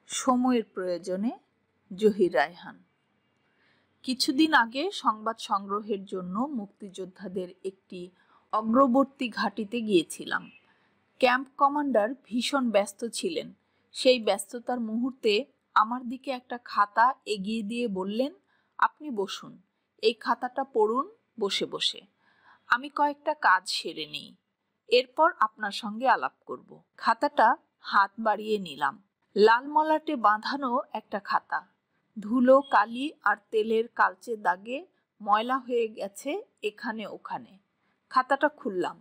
সময়ের প্রয়োজনে জহির রায়হান। কিছুদিন আগে সংবাদ সংগ্রহের জন্য মুক্তিযোদ্ধাদের একটি অগ্রবর্তী ঘাঁটিতে গিয়েছিলাম। ক্যাম্প কমান্ডার ভীষণ ব্যস্ত ছিলেন। সেই ব্যস্ততার মুহূর্তে আমার দিকে একটা খাতা এগিয়ে দিয়ে বললেন, আপনি বসুন, এই খাতাটা পড়ুন বসে বসে। আমি কয়েকটা কাজ সেরে নিই, এরপর আপনার সঙ্গে আলাপ করব। খাতাটা হাত বাড়িয়ে নিলাম। লাল মলাটে বাঁধানো একটা খাতা, ধুলো, কালি আর তেলের কালচে দাগে ময়লা হয়ে গেছে এখানে ওখানে। খাতাটা খুললাম।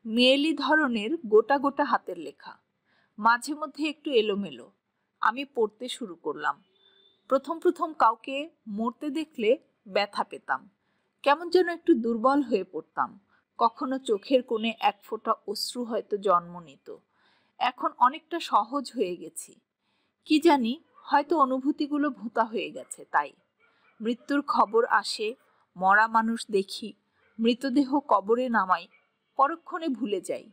মেয়েলি ধরনের গোটা গোটা হাতের লেখা, মাঝে মধ্যে একটু এলোমেলো। আমি পড়তে শুরু করলাম। প্রথম প্রথম কাউকে মরতে দেখলে ব্যথা পেতাম, কেমন যেন একটু দুর্বল হয়ে পড়তাম। কখনো চোখের কোণে এক ফোঁটা অশ্রু হয়তো জন্ম নিত। এখন অনেকটা সহজ হয়ে গেছি। কি জানি, হয়তো অনুভূতিগুলো ভোঁতা হয়ে গেছে। তাই মৃত্যুর খবর আসে, মরা মানুষ দেখি, মৃতদেহ কবরে নামাই, পরক্ষণে ভুলে যাই।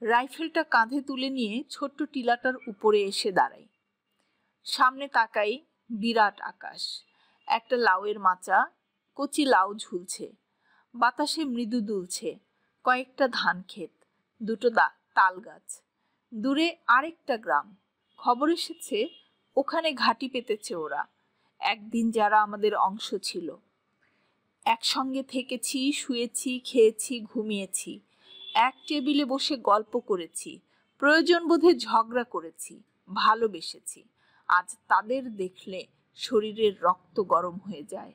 রাইফেলটা কাঁধে তুলে নিয়ে ছোট্ট টিলাটার উপরে এসে দাঁড়াই। সামনে তাকাই, বিরাট আকাশ, একটা লাউয়ের মাচা, কচি লাউ ঝুলছে, বাতাসে মৃদু দুলছে, কয়েকটা ধান ক্ষেত, দুটো তাল গাছ। দূরে আরেকটা গ্রাম। খবর এসেছে ওখানে ঘাঁটি পেতেছে ওরা। একদিন যারা আমাদের অংশ ছিল, একসঙ্গে থেকেছি, শুয়েছি, খেয়েছি, ঘুমিয়েছি, এক টেবিলে বসে গল্প করেছি, প্রয়োজন বোধে ঝগড়া করেছি, ভালোবেসেছি। আজ তাদের দেখলে শরীরের রক্ত গরম হয়ে যায়,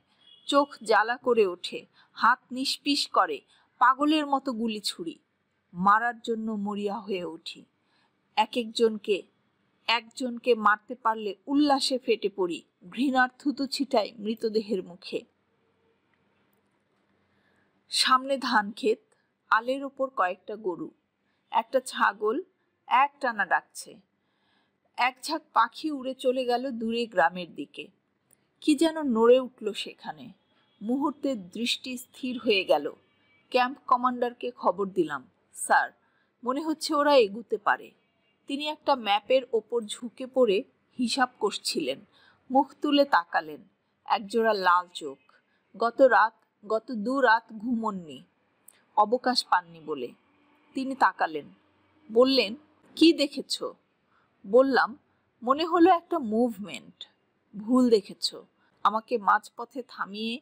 চোখ জ্বালা করে ওঠে, হাত নিষ্পিস করে, পাগলের মতো গুলি ছুড়ি, মারার জন্য মরিয়া হয়ে উঠি। একজনকে মারতে পারলে উল্লাসে ফেটে পড়ি, ঘৃণার থুতু ছিটাই মৃতদেহের মুখে। সামনে ধান ক্ষেত, আলের ওপর কয়েকটা গরু, একটা ছাগল একটানা ডাকছে। এক ঝাঁক পাখি উড়ে চলে গেল দূরে গ্রামের দিকে। কি যেন নড়ে উঠল সেখানে। মুহূর্তে দৃষ্টি স্থির হয়ে গেল। ক্যাম্প কমান্ডারকে খবর দিলাম, স্যার, মনে হচ্ছে ওরা এগুতে পারে। তিনি একটা ম্যাপের ওপর ঝুঁকে পড়ে হিসাব করছিলেন, মুখ তুলে তাকালেন, একজোড়া লাল চোখ। গত 2 রাত ঘুমননি, অবকাশ পাননি বলে। তিনি তাকালেন, বললেন, কি দেখেছ? বললাম, মনে হলো একটা মুভমেন্ট। ভুল দেখেছ। আমাকে মাঝপথে থামিয়ে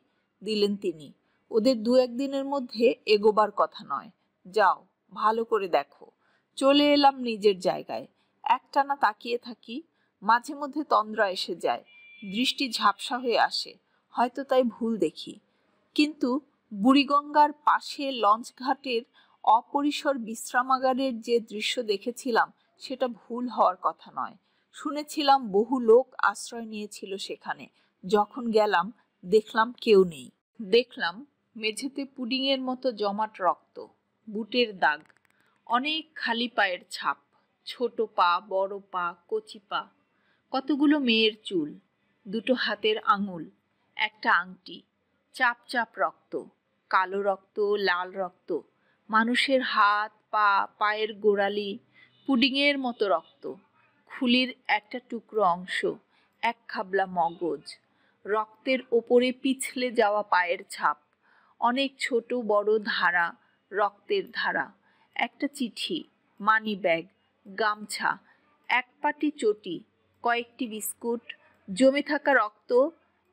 দিলেন তিনি। ওদের 2-1 দিনের মধ্যে এগোবার কথা নয়, যাও ভালো করে দেখো। চলে এলাম নিজের জায়গায়। একটানা তাকিয়ে থাকি, মাঝে মধ্যে তন্দ্রা এসে যায়, দৃষ্টি ঝাপসা হয়ে আসে, হয়তো তাই ভুল দেখি। কিন্তু বুড়িগঙ্গার পাশে লঞ্চঘাটের অপরিসর বিশ্রামাগারের যে দৃশ্য দেখেছিলাম, সেটা ভুল হওয়ার কথা নয়। শুনেছিলাম বহু লোক আশ্রয় নিয়েছিল সেখানে। যখন গেলাম দেখলাম কেউ নেই। দেখলাম মেঝেতে পুডিংয়ের মতো জমাট রক্ত, বুটের দাগ, অনেক খালি পায়ের ছাপ, ছোট পা, বড় পা, কচি পা, কতগুলো মেয়ের চুল, 2 হাতের আঙুল, একটা আংটি, চাপ চাপ রক্ত, কালো রক্ত, লাল রক্ত, মানুষের হাত, পা, পায়ের গোড়ালি, পুডিংয়ের মতো রক্ত, খুলির একটা টুকরো অংশ, এক খাবলা মগজ, রক্তের ওপরে পিছলে যাওয়া পায়ের ছাপ, অনেক ছোট বড় ধারা, রক্তের ধারা, একটা চিঠি, মানি ব্যাগ, গামছা, এক পাটি চটি, কয়েকটি বিস্কুট, জমে থাকা রক্ত,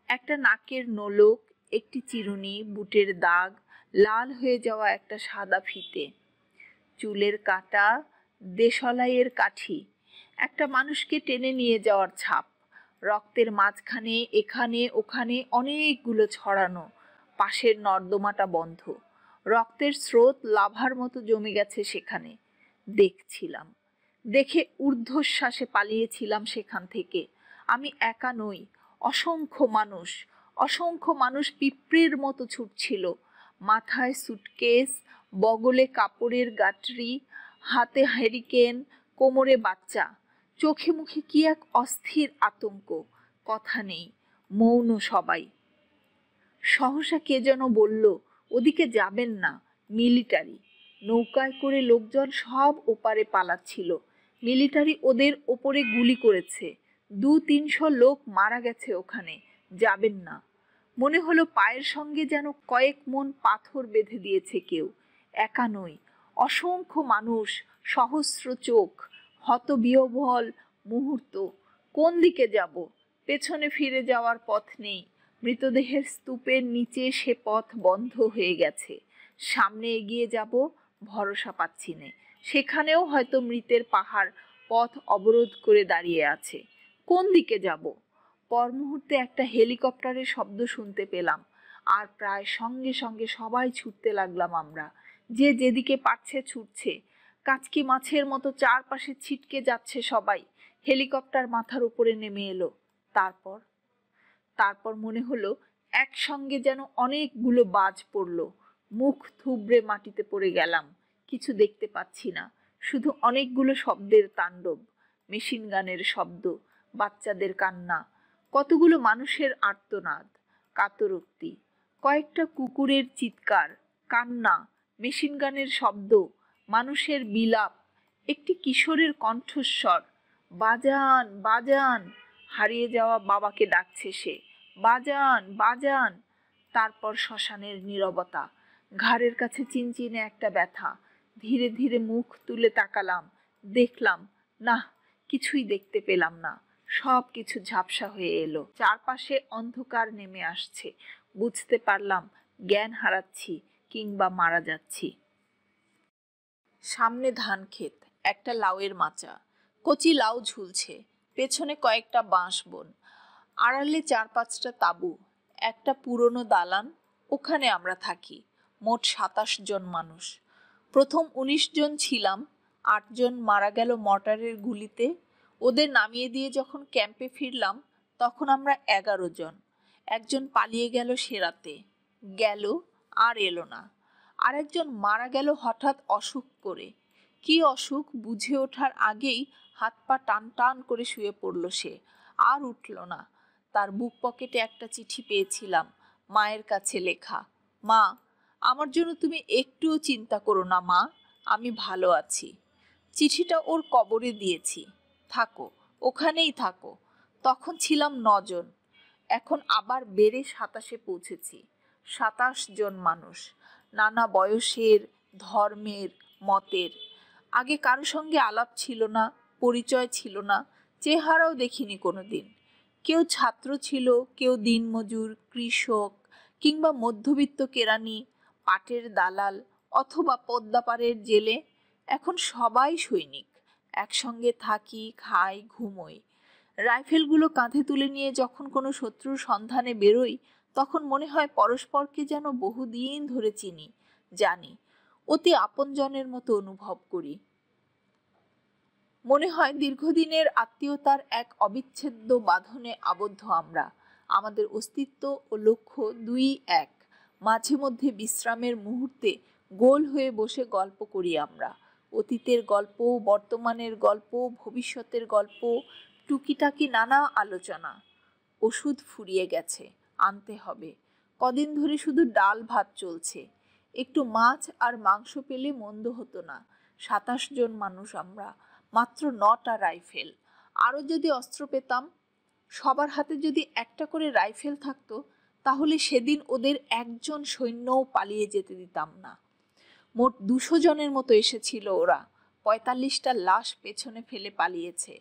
একটা নাকের নোলক, একটি চিরুনি, বুটের দাগ, লাল হয়ে যাওয়া একটা সাদা ফিতে, চুলের কাটা, দেশলাইয়ের কাঠি, একটা মানুষকে টেনে নিয়ে যাওয়ার ছাপ, রক্তের মাঝখানে এখানে ওখানে অনেকগুলো ছড়ানো, পাশের নর্দমাটা বন্ধ, রক্তের স্রোত লাভার মতো জমে গেছে সেখানে। দেখছিলাম, দেখে ঊর্ধ্বশ্বাসে পালিয়েছিলাম সেখান থেকে। আমি একা নই, অসংখ্য মানুষ পিঁপড়ের মতো ছুটছিল, মাথায় সুটকেস, বগলে কাপড়ের গাঁটরি, হাতে হ্যারিকেন, কোমরে বাচ্চা, চোখে মুখে কি এক অস্থির আতঙ্ক। কথা নেই, মৌন সবাই। সহসা কে যেন বলল, ওদিকে যাবেন না, মিলিটারি। নৌকায় করে লোকজন সব ওপারে পালাচ্ছিল। মিলিটারি ওদের ওপরে গুলি করেছে, 200-300 লোক মারা গেছে ওখানে, যাবেন না। মনে হলো পায়ের সঙ্গে যেন কয়েক মন পাথর বেঁধে দিয়েছে কেউ। একা নই, অসংখ্য মানুষ, সহস্র চোখ, হতবিহ্বল মুহূর্ত। কোন দিকে যাব? পেছনে ফিরে যাওয়ার পথ নেই। মৃতদেহের স্তূপের নিচে সে পথ বন্ধ হয়ে গেছে। সামনে এগিয়ে যাব, ভরসা পাচ্ছি না। সেখানেও হয়তো মৃতের পাহাড় পথ অবরোধ করে দাঁড়িয়ে আছে। কোন দিকে যাব? পর মুহূর্তে একটা হেলিকপ্টারের শব্দ শুনতে পেলাম, আর প্রায় সঙ্গে সঙ্গে সবাই ছুটতে লাগলাম আমরা। যে যেদিকে পারছে ছুটছে। কাচকি মাছের মতো চারপাশে ছিটকে যাচ্ছে সবাই। হেলিকপ্টার মাথার উপরে নেমে এলো। তারপর মনে হলো একসঙ্গে যেন অনেকগুলো বাজ পড়ল। মুখ থুবড়ে মাটিতে পড়ে গেলাম। কিছু দেখতে পাচ্ছি না, শুধু অনেকগুলো শব্দের তাণ্ডব। মেশিন গানের শব্দ, বাচ্চাদের কান্না, কতগুলো মানুষের আর্তনাদ, কাতরোক্তি, কয়েকটা কুকুরের চিৎকার, কান্না, মেশিন গানের শব্দ, মানুষের বিলাপ, একটি কিশোরের কণ্ঠস্বর, বাজান বাজান। হারিয়ে যাওয়া বাবাকে ডাকছে সে, বাজান বাজান। তারপর শ্মশানের নীরবতা, ঘাড়ের কাছে চিনচিনে একটা ব্যথা। ধীরে ধীরে মুখ তুলে তাকালাম, দেখলাম না, কিছুই দেখতে পেলাম না। সব কিছু ঝাপসা হয়ে এলো। চারপাশে অন্ধকার নেমে আসছে। বুঝতে পারলাম জ্ঞান হারাচ্ছি কিংবা মারা যাচ্ছি। সামনে ধান ক্ষেত, একটা লাউয়ের মাচা, কচি লাউ ঝুলছে, পেছনে কয়েকটা বাঁশ বন, আড়ালে 4-5টা তাঁবু, একটা পুরনো দালান, ওখানে আমরা থাকি। মোট 27 জন মানুষ। প্রথম 19 জন ছিলাম, 8 জন মারা গেল মর্টারের গুলিতে। ওদের নামিয়ে দিয়ে যখন ক্যাম্পে ফিরলাম তখন আমরা 11 জন। একজন পালিয়ে গেল সে রাতে, গেল আর এলো না। আরেকজন মারা গেল হঠাৎ অসুখ করে। কি অসুখ বুঝে ওঠার আগেই হাত পা টান টান করে শুয়ে পড়ল সে, আর উঠল না। তার বুক পকেটে একটা চিঠি পেয়েছিলাম, মায়ের কাছে লেখা। মা, আমার জন্য তুমি একটুও চিন্তা করো না মা, আমি ভালো আছি। চিঠিটা ওর কবরে দিয়েছি। থাকো, ওখানেই থাকো। তখন ছিলাম 9 জন, এখন আবার বেড়ে 27-এ পৌঁছেছি। 27 জন মানুষ, নানা বয়সের, ধর্মের, মতের। আগে কারো সঙ্গে আলাপ ছিল না, পরিচয় ছিল না, চেহারাও দেখিনি কোনোদিন। কেউ ছাত্র ছিল, কেউ দিনমজুর, কৃষক, কিংবা মধ্যবিত্ত কেরানি, পাটের দালাল, অথবা পদ্মাপাড়ের জেলে। এখন সবাই সৈনিক, একসঙ্গে থাকি, খাই, ঘুমোই। রাইফেলগুলো কাঁধে তুলে নিয়ে যখন কোনো শত্রুর সন্ধানে বেরোই তখন মনে হয় পরস্পরকে যেন বহুদিন ধরে চিনি, জানি, অতি আপনজনের মতো অনুভব করি। মনে হয় দীর্ঘদিনের আত্মীয়তার এক অবিচ্ছেদ্য বাঁধনে আবদ্ধ আমরা। আমাদের অস্তিত্ব ও লক্ষ্য দুই এক। মাঝে মধ্যে বিশ্রামের মুহূর্তে গোল হয়ে বসে গল্প করি আমরা। অতীতের গল্প, বর্তমানের গল্প, ভবিষ্যতের গল্প, টুকিটাকি নানা আলোচনা। ওষুধ ফুরিয়ে গেছে, আনতে হবে। কদিন ধরে শুধু ডাল ভাত চলছে। একটু মাছ আর মাংস পেলে মন্দ হতো না। 27 জন মানুষ আমরা, মাত্র 9টা রাইফেল। আরও যদি অস্ত্র পেতাম, সবার হাতে যদি একটা করে রাইফেল থাকতো, তাহলে সেদিন ওদের একজন সৈন্যও পালিয়ে যেতে দিতাম না। মোট 200 জনের মতো এসেছিল ওরা। 45টা লাশ পেছনে ফেলে পালিয়েছে।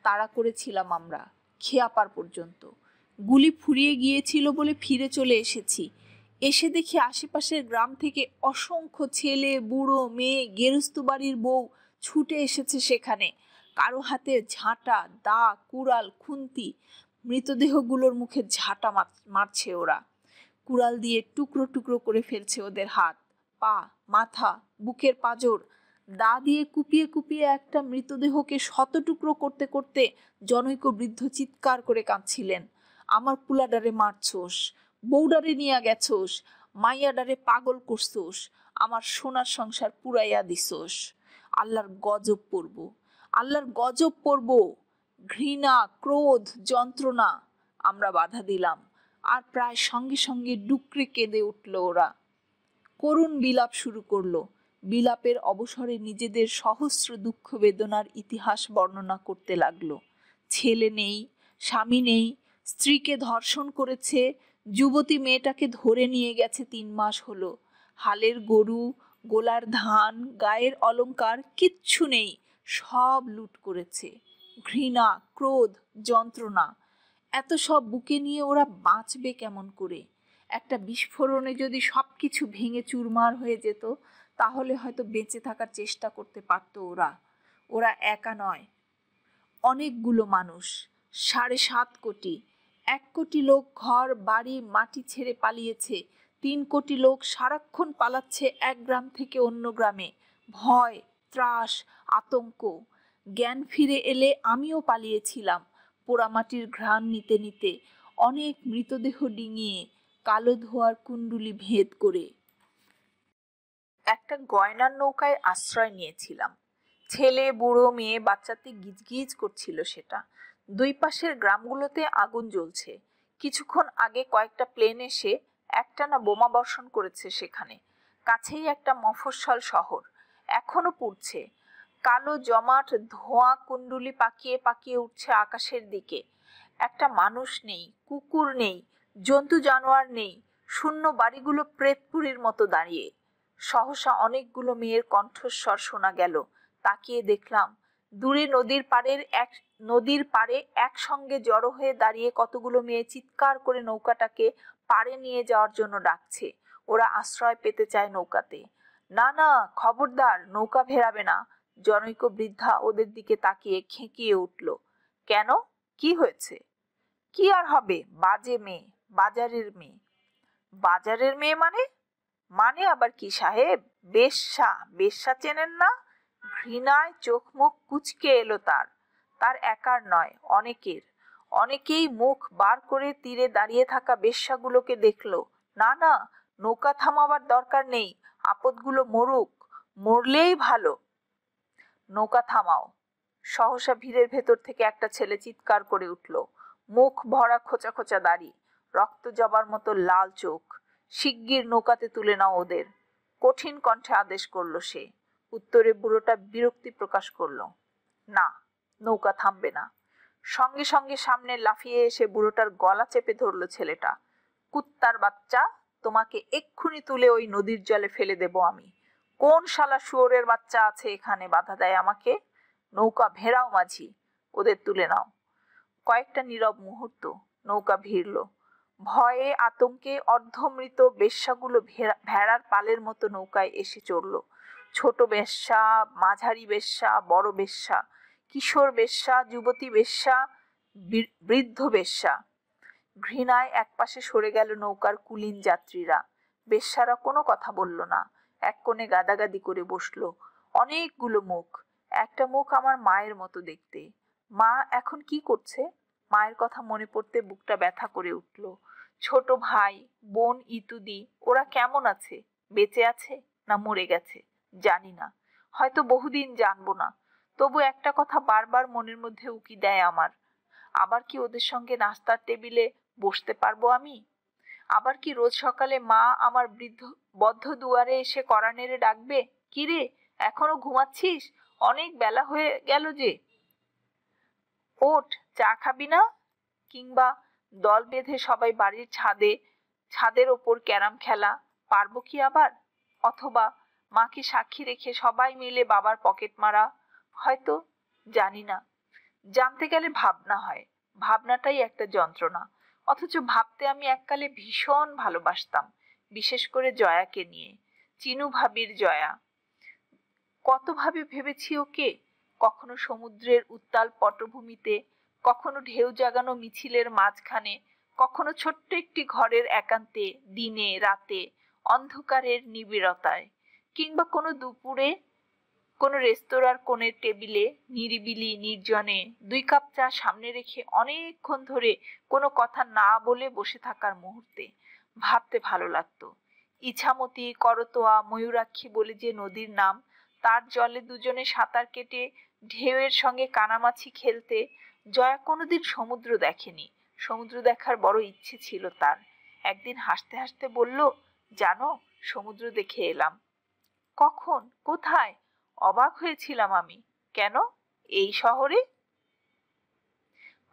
তাড়া করেছিলাম আমরা, খেয়াপার পর্যন্ত। গুলি ফুরিয়ে গিয়েছিল বলে ফিরে চলে এসেছি। এসে দেখি আশেপাশের গ্রাম থেকে অসংখ্য ছেলে, বুড়ো, মেয়ে, গেরস্ত বাড়ির বউ ছুটে এসেছে সেখানে। কারো হাতে ঝাঁটা, দা, কুড়াল, খুন্তি। মৃতদেহগুলোর মুখে ঝাঁটা মারছে ওরা। কুড়াল দিয়ে টুকরো টুকরো করে ফেলছে ওদের হাত, পা, মাথা, বুকের পাঁজর। দা দিয়ে কুপিয়ে কুপিয়ে একটা মৃতদেহকে শত টুকরো করতে করতে জনৈক বৃদ্ধ চিৎকার করে কাঁদছিলেন। আমার পুলাডারে মারছোস, বউডারে নিয়া গেছোস, মাইয়াডারে পাগল করছোস, আমার সোনার সংসার পুরাইয়া দিছোস। আল্লাহর গজব পড়ব, আল্লাহর গজব পড়ব। ঘৃণা, ক্রোধ, যন্ত্রণা। আমরা বাধা দিলাম, আর প্রায় সঙ্গে সঙ্গে ডুকরে কেঁদে উঠল ওরা। করুণ বিলাপ শুরু করলো। বিলাপের অবসরে নিজেদের সহস্র দুঃখ বেদনার ইতিহাস বর্ণনা করতে লাগলো। ছেলে নেই, স্বামী নেই, স্ত্রীকে ধর্ষণ করেছে, যুবতী মেয়েটাকে ধরে নিয়ে গেছে 3 মাস হলো। হালের গরু, গোলার ধান, গায়ের অলংকার কিচ্ছু নেই, সব লুট করেছে। ঘৃণা, ক্রোধ, যন্ত্রণা, এত সব বুকে নিয়ে ওরা বাঁচবে কেমন করে? একটা বিস্ফোরণে যদি সব কিছু ভেঙে চুরমার হয়ে যেত, তাহলে হয়তো বেঁচে থাকার চেষ্টা করতে পারতো ওরা। ওরা একা নয়, অনেকগুলো মানুষ, 7.5 কোটি। 1 কোটি লোক ঘর বাড়ি মাটি ছেড়ে পালিয়েছে। 3 কোটি লোক সারাক্ষণ পালাচ্ছে এক গ্রাম থেকে অন্য গ্রামে। ভয়, ত্রাস, আতঙ্ক। জ্ঞান ফিরে এলে আমিও পালিয়েছিলাম, পোড়ামাটির ঘ্রাণ নিতে নিতে, অনেক মৃতদেহ ডিঙিয়ে, কালো ধোঁয়ার কুণ্ডুলি ভেদ করে। একটা গয়নার নৌকায় আশ্রয় নিয়েছিলাম। ছেলে, বুড়ো, মেয়ে, বাচ্চাতে গিজগিজ করছিল সেটা। 2 পাশের গ্রামগুলোতে আগুন জ্বলছে। কিছুক্ষণ আগে কয়েকটা প্লেন এসে একটানা বোমা বর্ষণ করেছে সেখানে। কাছেই একটা মফস্বল শহর, এখনো পুড়ছে। কালো জমাট ধোঁয়া কুণ্ডুলি পাকিয়ে পাকিয়ে উঠছে আকাশের দিকে। একটা মানুষ নেই, কুকুর নেই, জন্তু জানোয়ার নেই, শূন্য বাড়িগুলো প্রেতপুরীর মতো দাঁড়িয়ে। সহসা অনেকগুলো মেয়ের কণ্ঠস্বর শোনা গেল। তাকিয়ে দেখলাম দূরে নদীর পাড়ে একসঙ্গে জড়ো হয়ে দাঁড়িয়ে কতগুলো মেয়ে চিৎকার করে নৌকাটাকে পাড়ে নিয়ে যাওয়ার জন্য ডাকছে। ওরা আশ্রয় পেতে চায় নৌকাতে। না না, খবরদার, নৌকা ভেড়াবে না। জনৈক বৃদ্ধা ওদের দিকে তাকিয়ে খেঁকিয়ে উঠল। কেন, কি হয়েছে? কি আর হবে, বাজে মেয়ে, বাজারের মেয়ে। বাজারের মেয়ে মানে? মানে আবার কি সাহেব? বেশ্যা। বেশ্যা চেনেন না? ঘৃণায় চোখ মুখ কুঁচকে এলো তার একার নয়, অনেকের। অনেকেই মুখ বার করে তীরে দাঁড়িয়ে থাকা বেশ্যাগুলোকে দেখলো। না না, নৌকা থামাবার দরকার নেই, আপদগুলো মরুক, মরলেই ভালো। নৌকা থামাও। সহসা ভিড়ের ভেতর থেকে একটা ছেলে চিৎকার করে উঠল। মুখ ভরা খোঁচা খোঁচা দাড়ি, রক্ত জবার মতো লাল চোখ। শিগগির নৌকাতে তুলে নাও ওদের, কঠিন কণ্ঠে আদেশ করলো সে। উত্তরে বুড়োটা বিরক্তি প্রকাশ করলো। না, নৌকা থামবে না। সঙ্গে সঙ্গে সামনে লাফিয়ে এসে বুড়োটার গলা চেপে ধরলো ছেলেটা। কুত্তার বাচ্চা, তোমাকে এক্ষুনি তুলে ওই নদীর জলে ফেলে দেব আমি। কোন শালা শুয়োরের বাচ্চা আছে এখানে বাধা দেয় আমাকে? নৌকা ভেড়াও মাঝি, ওদের তুলে নাও। কয়েকটা নীরব মুহূর্ত। নৌকা ভিড়ল। ভয়ে আতঙ্কে অর্ধমৃত বেশ্যাগুলো ভেড়ার পালের মতো নৌকায় এসে চড়ল। ছোট বেশ্যা, মাঝারি বেশ্যা, বড় বেশ্যা, কিশোর বেশ্যা, যুবতী বেশ্যা, বৃদ্ধ বেশ্যা। ঘৃণায় একপাশে সরে গেল নৌকার কুলীন যাত্রীরা। বেশ্যারা কোনো কথা বলল না, এক কোণে গাদাগাদি করে বসলো। অনেকগুলো মুখ। একটা মুখ আমার মায়ের মতো দেখতে। মা এখন কি করছে? মায়ের কথা মনে পড়তে বুকটা ব্যথা করে উঠল। ছোট ভাই, বোন ইতুদি, ওরা কেমন আছে? বেঁচে আছে না মরে গেছে জানি না, হয়তো বহুদিন জানবো না। তবু একটা কথা বারবার মনের মধ্যে উকি দেয় আমার। আবার কি ওদের সঙ্গে নাস্তার টেবিলে বসতে পারবো আমি? আবার কি রোজ সকালে মা আমার বদ্ধ দুয়ারে এসে কড়া নেড়ে ডাকবে, কি রে এখনো ঘুমাচ্ছিস? অনেক বেলা হয়ে গেল যে, ওঠ, চা খাবি না? কিংবা দল বেঁধে সবাই বাড়ির ছাদের ওপর ক্যারাম খেলা, পারবো কি আবার? অথবা মাকে সাক্ষী রেখে সবাই মিলে বাবার পকেট মারা, হয়তো, জানি না। জানতে গেলে ভাবনা হয়, ভাবনাটাই একটা যন্ত্রণা। অথচ ভাবতে আমি এককালে ভীষণ ভালোবাসতাম, বিশেষ করে জয়াকে নিয়ে। চিনু ভাবির জয়া। কত ভাবে ভেবেছি ওকে, কখনো সমুদ্রের উত্তাল পটভূমিতে, কখনো ঢেউ জাগানো মিছিলের মাঝখানে, কখনো ছোট্ট একটি ঘরের একান্তে, দিনে রাতে, অন্ধকারের নিবিড়তায়, কিংবা কোনো দুপুরে কোনো রেস্তোরাঁর কোণের টেবিলে নিরিবিলি নির্জনে 2 কাপ চা সামনে রেখে অনেকক্ষণ ধরে কোনো কথা না বলে বসে থাকার মুহূর্তে। ভাবতে ভালো লাগতো। ইছামতি, করতোয়া, ময়ূরাক্ষী বলে যে নদীর নাম, তার জলে দুজনে সাঁতার কেটে ঢেউয়ের সঙ্গে কানামাছি খেলতে। জয়া কোনোদিন সমুদ্র দেখেনি, সমুদ্র দেখার বড় ইচ্ছে ছিল তার। একদিন হাসতে হাসতে বলল, জানো, সমুদ্র দেখে এলাম। কখন, কোথায়? অবাক হয়েছিলাম আমি। কেন, এই শহরে?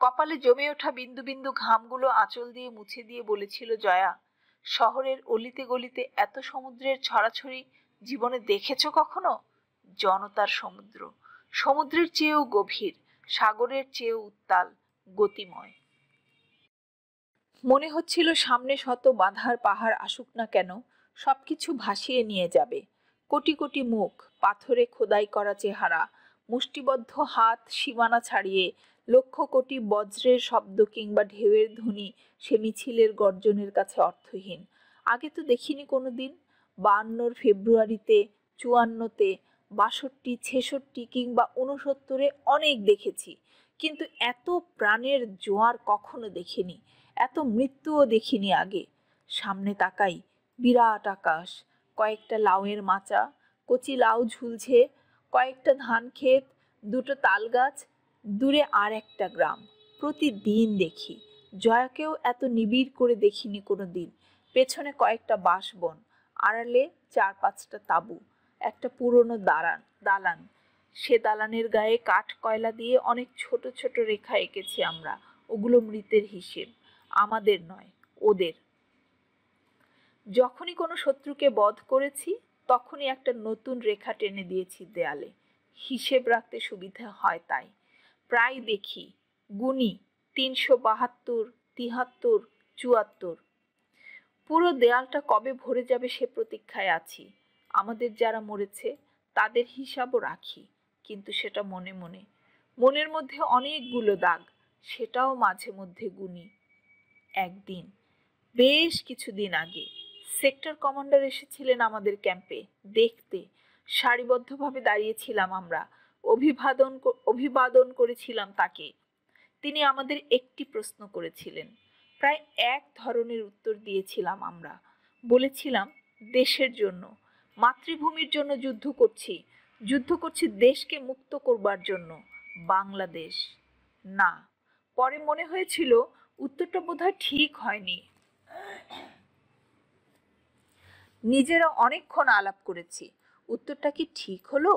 কপালে জমে ওঠা বিন্দু বিন্দু ঘামগুলো আঁচল দিয়ে মুছে দিয়ে বলেছিল জয়া, শহরের অলিতে গলিতে এত সমুদ্রের ছড়াছড়ি জীবনে দেখেছো কখনো? জনতার সমুদ্র, সমুদ্রের চেয়েও গভীর, সাগরের চেয়েও উত্তাল, গতিময়। মনে হচ্ছিল সামনে শত বাঁধার পাহাড় আসুক না কেন, সবকিছু ভাসিয়ে নিয়ে যাবে। কোটি কোটি মুখ, পাথরে খোদাই করা চেহারা, মুষ্টিবদ্ধ হাত সীমানা ছাড়িয়ে, লক্ষ কোটি বজ্রের শব্দ কিংবা ঢেউয়ের ধ্বনি সে মিছিলের গর্জনের কাছে অর্থহীন। আগে তো দেখিনি কোনোদিন। 52 ফেব্রুয়ারিতে, 54-তে, 62, 66 কিংবা 69-এ অনেক দেখেছি, কিন্তু এত প্রাণের জোয়ার কখনো দেখিনি, এত মৃত্যুও দেখিনি আগে। সামনে তাকাই, বিরাট আকাশ, কয়েকটা লাউয়ের মাচা, কচি লাউ ঝুলছে, কয়েকটা ধান ক্ষেত, দুটো তাল গাছ, দূরে আর একটা গ্রাম। প্রতিদিন দেখি, জয়াকেও এত নিবিড় করে দেখিনি কোনো দিন। পেছনে কয়েকটা বাঁশবন, আড়ালে 4-5টা তাঁবু, একটা পুরনো দালান। সে দালানের গায়ে কাঠ কয়লা দিয়ে অনেক ছোট ছোট রেখা এঁকেছি আমরা, ওগুলো মৃতের হিসেব, আমাদের নয়, ওদের। যখনই কোনো শত্রুকে বধ করেছি তখনই একটা নতুন রেখা টেনে দিয়েছি দেয়ালে, হিসেব রাখতে সুবিধা হয় তাই। প্রায় দেখি, গুনি, 372, 73, 74। পুরো দেয়ালটা কবে ভরে যাবে সে প্রতীক্ষায় আছি। আমাদের যারা মরেছে তাদের হিসাবও রাখি, কিন্তু সেটা মনে মনে, মনের মধ্যে অনেকগুলো দাগ, সেটাও মাঝে মধ্যে গুনি। একদিন, বেশ কিছুদিন আগে, সেক্টর কমান্ডার এসেছিলেন আমাদের ক্যাম্পে দেখতে। সারিবদ্ধভাবে দাঁড়িয়েছিলাম আমরা, অভিবাদন করেছিলাম তাকে। তিনি আমাদের একটি প্রশ্ন করেছিলেন, প্রায় এক ধরনের উত্তর দিয়েছিলাম আমরা। বলেছিলাম, দেশের জন্য, মাতৃভূমির জন্য যুদ্ধ করছি দেশকে মুক্ত করবার জন্য, বাংলাদেশ না। পরে মনে হয়েছিল উত্তরটা বোধহয় ঠিক হয়নি। নিজেরা অনেকক্ষণ আলাপ করেছি, উত্তরটা কি ঠিক হলো?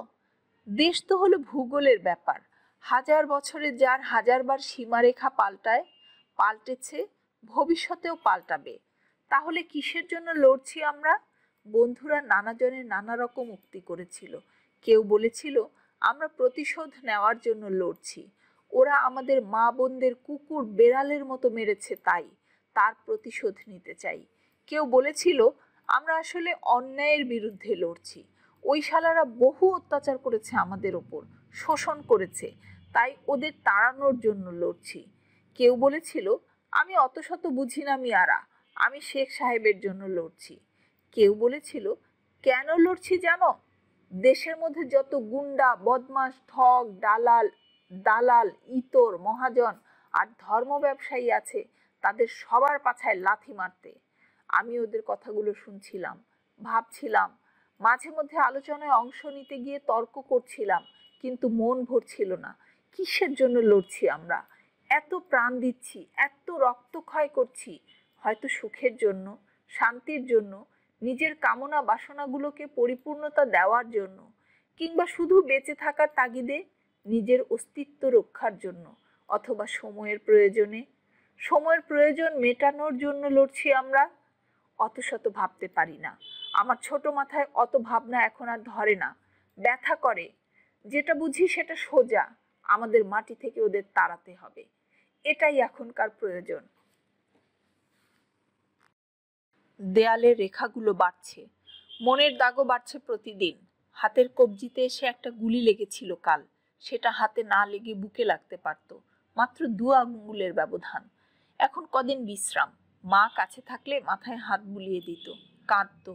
দেশ তো হলো ভূগোলের ব্যাপার, 1000 বছরে যার 1000বার সীমারেখা পাল্টেছে, ভবিষ্যতেও পাল্টাবে। তাহলে কিসের জন্য লড়ছি আমরা? বন্ধুরা নানা জনের নানা রকম উক্তি করেছিল। কেউ বলেছিল আমরা প্রতিশোধ নেওয়ার জন্য লড়ছি, ওরা আমাদের মা বোনদের কুকুর বেড়ালের মতো মেরেছে তার প্রতিশোধ নিতে চাই। কেউ বলেছিল আমরা আসলে অন্যায়ের বিরুদ্ধে লড়ছি, ওই শালারা বহু অত্যাচার করেছে আমাদের ওপর, শোষণ করেছে, তাই ওদের তাড়ানোর জন্য লড়ছি। কেউ বলেছিল আমি অত শত বুঝি না মিয়ারা, আমি শেখ সাহেবের জন্য লড়ছি। কেউ বলেছিল কেন লড়ছি জানো? দেশের মধ্যে যত গুন্ডা, বদমাশ, ঠগ, দালাল, ইতর, মহাজন আর ধর্ম ব্যবসায়ী আছে, তাদের সবার পাছায় লাথি মারতে। আমি ওদের কথাগুলো শুনছিলাম, ভাবছিলাম, মাঝে মধ্যে আলোচনায় অংশ নিতে গিয়ে তর্ক করছিলাম, কিন্তু মন ভরছিল না। কিসের জন্য লড়ছি আমরা? এত প্রাণ দিচ্ছি, এত রক্তক্ষয় করছি, হয়তো সুখের জন্য, শান্তির জন্য, নিজের কামনা বাসনাগুলোকে পরিপূর্ণতা দেওয়ার জন্য, কিংবা শুধু বেঁচে থাকার তাগিদে, নিজের অস্তিত্ব রক্ষার জন্য, অথবা সময়ের প্রয়োজন মেটানোর জন্য লড়ছি আমরা। অত শত ভাবতে পারি না, আমার ছোট মাথায় অত ভাবনা এখন আর ধরে না, ব্যথা করে। যেটা বুঝি সেটা সোজা, আমাদের মাটি থেকে ওদের তাড়াতে হবে, এটাই এখনকার প্রয়োজন। দেয়ালের রেখাগুলো বাড়ছে, মনের দাগও বাড়ছে প্রতিদিন। হাতের কবজিতে এসে একটা গুলি লেগেছিল কাল, সেটা হাতে না লেগে বুকে লাগতে পারত, মাত্র 2 আঙ্গুলের ব্যবধান। এখন কদিন বিশ্রাম। মা কাছে থাকলে মাথায় হাত বুলিয়ে দিত, কাঁদতো,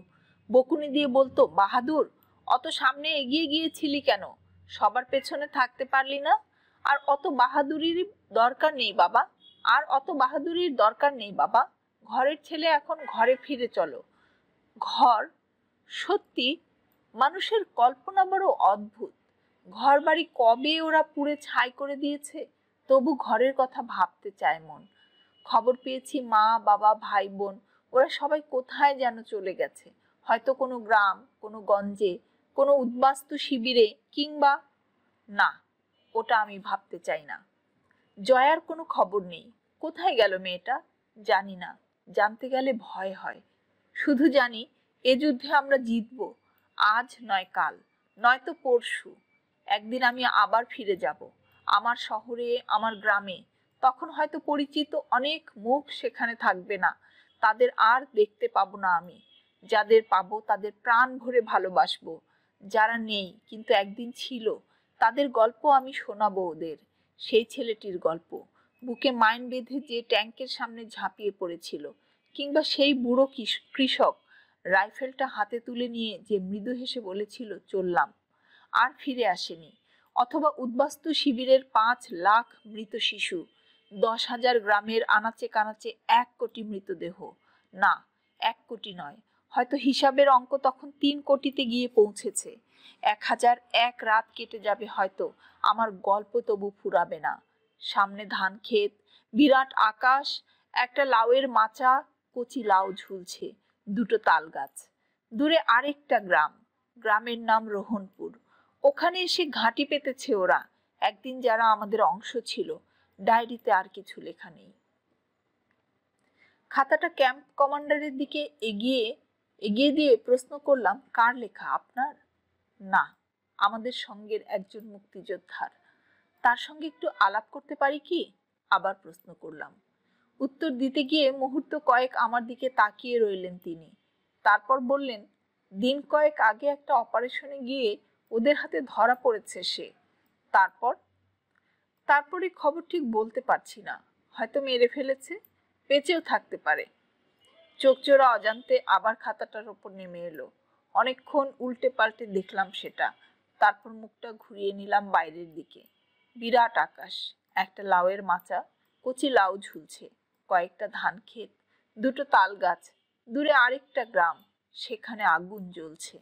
বকুনি দিয়ে বলতো, বাহাদুর, অত সামনে এগিয়ে গিয়েছিলি কেন? সবার পেছনে থাকতে পারলি না? আর অত বাহাদুরির দরকার নেই বাবা, ঘরের ছেলে এখন ঘরে ফিরে চলো। ঘর, সত্যি মানুষের কল্পনা বড় অদ্ভুত। ঘর বাড়ি কবে ওরা পুড়ে ছাই করে দিয়েছে, তবু ঘরের কথা ভাবতে চায় মন। খবর পেয়েছি মা, বাবা, ভাই বোন ওরা সবাই কোথায় যেন চলে গেছে, হয়তো কোনো গ্রাম, কোনো গঞ্জে, কোনো উদ্বাস্তু শিবিরে, কিংবা না, ওটা আমি ভাবতে চাই না। জয়ার কোনো খবর নেই। কোথায় গেল মেয়েটা জানি না, জানতে গেলে ভয় হয়। শুধু জানি এ যুদ্ধে আমরা জিতবো, আজ নয় কাল, নয়তো পরশু। একদিন আমি আবার ফিরে যাব আমার শহরে, আমার গ্রামে। তখন হয়তো পরিচিত অনেক মুখ সেখানে থাকবে না, তাদের আর দেখতে পাবো না আমি। যাদের পাবো তাদের প্রাণ ভরে ভালোবাসবো। যারা নেই কিন্তু একদিন ছিল, তাদের গল্প আমি শোনাবো ওদের। সেই ছেলেটির গল্প, বুকে মাইন বেঁধে যে ট্যাঙ্কের সামনে ঝাঁপিয়ে পড়েছিল, কিংবা সেই বুড়ো কৃষক রাইফেলটা হাতে তুলে নিয়ে যে মৃদু হেসে বলেছিল চললাম, আর ফিরে আসেনি। অথবা উদ্বাস্তু শিবিরের 5 লাখ মৃত শিশু, 10,000 গ্রামের আনাচে কানাচে 1 কোটি মৃতদেহ। না, 1 কোটি নয়, হয়তো হিসাবের অঙ্ক তখন 3 কোটিতে গিয়ে পৌঁছেছে। 1001 রাত কেটে যাবে হয়তো, আমার গল্প তবু ফুরাবে না। সামনে ধান ক্ষেত, বিরাট আকাশ, একটা লাউয়ের মাচা, কচি লাউ ঝুলছে, 2টো তাল গাছ। দূরে আরেকটা গ্রাম, গ্রামের নাম রোহনপুর। ওখানে এসে ঘাঁটি পেতেছে ওরা, একদিন যারা আমাদের অংশ ছিল। ডায়েরিতে আর কিছু লেখা নেই। খাতাটা ক্যাম্প কমান্ডারের দিকে এগিয়ে দিয়ে প্রশ্ন করলাম, কার লেখা? আপনার? না, আমাদের সঙ্গের একজন মুক্তিযোদ্ধার। তার সঙ্গে একটু আলাপ করতে পারি কি? আবার প্রশ্ন করলাম। উত্তর দিতে গিয়ে মুহূর্ত কয়েক আমার দিকে তাকিয়ে রইলেন তিনি। তারপর বললেন, দিন কয়েক আগে একটা অপারেশনে গিয়ে ওদের হাতে ধরা পড়েছে সে। তারপরে খবর ঠিক বলতে পারছি না, হয়তো মেরে ফেলেছে, বেঁচেও থাকতে পারে। চোখজোড়া অজান্তে আবার খাতাটার ওপর নেমে এলো। অনেকক্ষণ উল্টে পাল্টে দেখলাম সেটা। তারপর মুখটা ঘুরিয়ে নিলাম বাইরের দিকে। বিরাট আকাশ, একটা লাউয়ের মাচা, কচি লাউ ঝুলছে, কয়েকটা ধান ক্ষেত, 2টো তাল গাছ, দূরে আরেকটা গ্রাম, সেখানে আগুন জ্বলছে।